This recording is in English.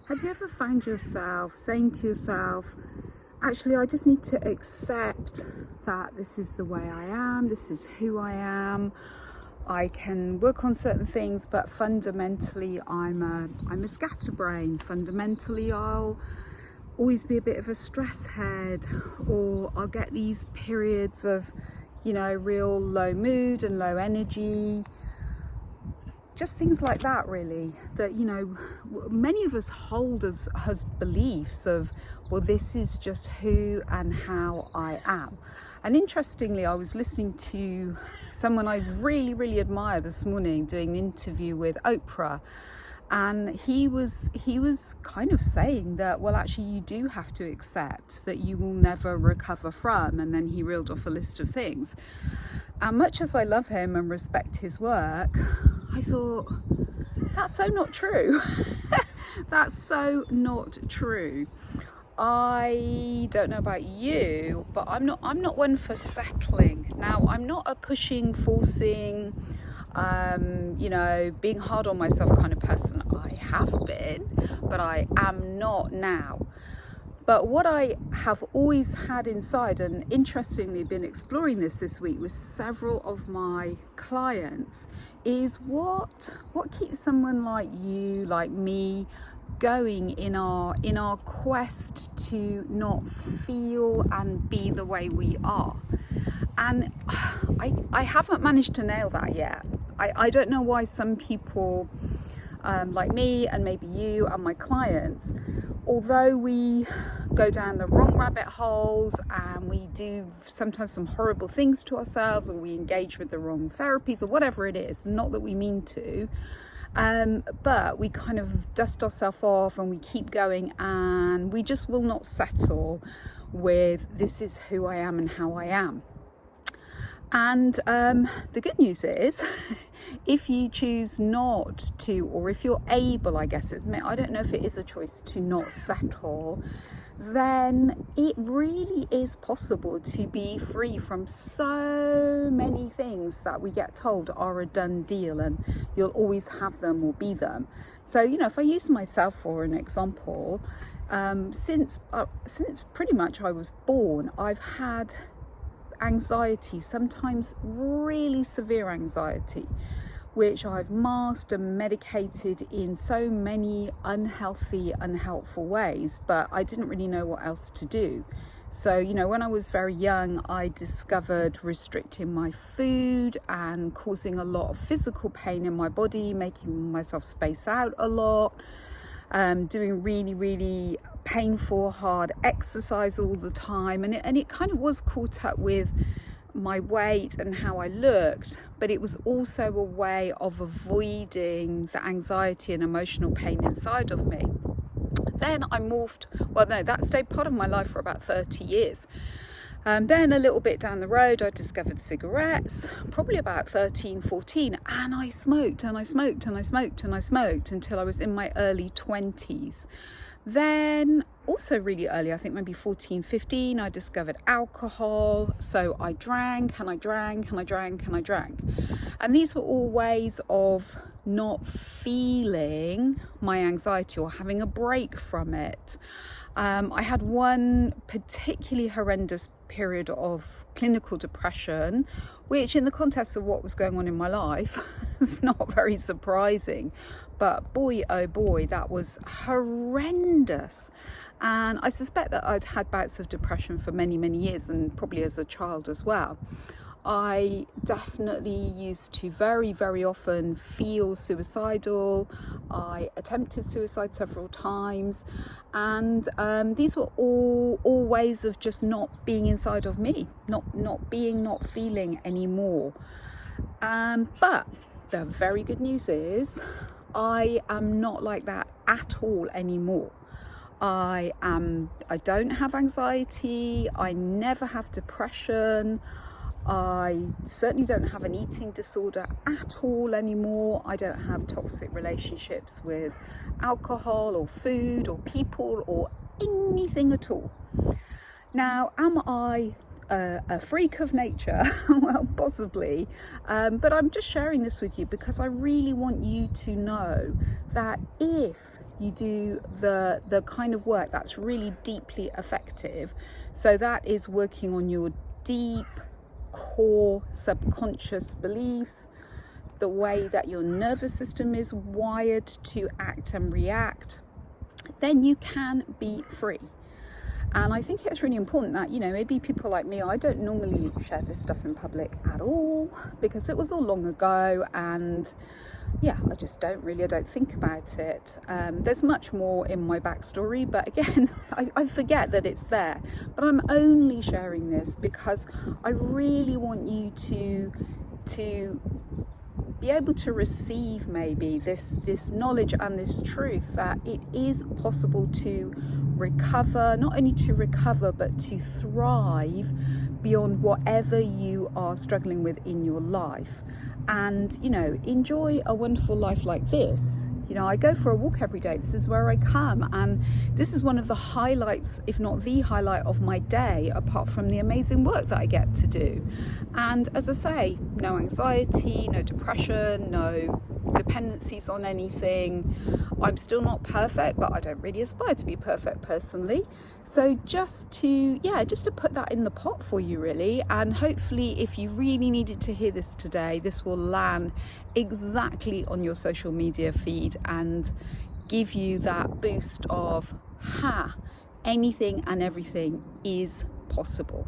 Have you ever found yourself saying to yourself, actually, I just need to accept that this is the way I am, this is who I am. I can work on certain things, but fundamentally I'm a scatterbrain. Fundamentally I'll always be a bit of a stress head, or I'll get these periods of, real low mood and low energy. Just things like that, really, that many of us hold as beliefs of, well, this is just who and how I am. And interestingly, I was listening to someone I really admire this morning doing an interview with Oprah, and he was kind of saying that, well, actually you do have to accept that you will never recover from, and then he reeled off a list of things. And much as I love him and respect his work, I thought, that's so not true. That's so not true. I don't know about you, but I'm not one for settling. Now, I'm not a pushing, forcing, being hard on myself kind of person. I have been, but I am not now. But what I have always had inside, and interestingly been exploring this week with several of my clients, is what keeps someone like you, like me, going in our quest to not feel and be the way we are. And I haven't managed to nail that yet. I don't know why some people like me and maybe you and my clients, although we go down the wrong rabbit holes and we do sometimes some horrible things to ourselves, or we engage with the wrong therapies or whatever it is, not that we mean to, but we kind of dust ourselves off and we keep going, and we just will not settle with this is who I am and how I am. And the good news is, if you choose not to, or if you're able, I don't know if it is a choice to not settle, then it really is possible to be free from so many things that we get told are a done deal and you'll always have them or be them. So, if I use myself for an example, since pretty much I was born, I've had anxiety, sometimes really severe anxiety, which I've masked and medicated in so many unhealthy, unhelpful ways, but I didn't really know what else to do. So, when I was very young, I discovered restricting my food and causing a lot of physical pain in my body, making myself space out a lot, doing really painful, hard exercise all the time, and it kind of was caught up with my weight and how I looked, but it was also a way of avoiding the anxiety and emotional pain inside of me. Then I morphed, that stayed part of my life for about 30 years. Then a little bit down the road, I discovered cigarettes, probably about 13, 14, and I smoked and I smoked and I smoked and I smoked until I was in my early 20s. Then also really early, I think maybe 14, 15, I discovered alcohol. So I drank and I drank and I drank and I drank. And these were all ways of not feeling my anxiety or having a break from it. I had one particularly horrendous period of clinical depression, which in the context of what was going on in my life is not very surprising, but boy oh boy, that was horrendous. And I suspect that I'd had bouts of depression for many years, and probably as a child as well. I definitely used to very often feel suicidal. I attempted suicide several times, and these were all ways of just not being inside of me, not feeling anymore. But the very good news is I am not like that at all anymore. I don't have anxiety. I never have depression. I certainly don't have an eating disorder at all anymore. I don't have toxic relationships with alcohol or food or people or anything at all. Now, am I a freak of nature? Well, possibly, but I'm just sharing this with you because I really want you to know that if you do the kind of work that's really deeply effective. So that is working on your deep core subconscious beliefs, the way that your nervous system is wired to act and react, then you can be free. And I think it's really important that, you know, maybe people like me, I don't normally share this stuff in public at all because it was all long ago, and yeah, I just don't think about it. There's much more in my backstory, but again, I forget that it's there. But I'm only sharing this because I really want you to be able to receive maybe this knowledge and this truth that it is possible to recover, not only to recover, but to thrive beyond whatever you are struggling with in your life. And, you know, enjoy a wonderful life like this. You know, I go for a walk every day. This is where I come, and this is one of the highlights, if not the highlight of my day, apart from the amazing work that I get to do. And as I say, no anxiety, no depression, no dependencies on anything. I'm still not perfect, but I don't really aspire to be perfect personally. So just to put that in the pot for you, really. And hopefully, if you really needed to hear this today, this will land exactly on your social media feed and give you that boost of, anything and everything is possible.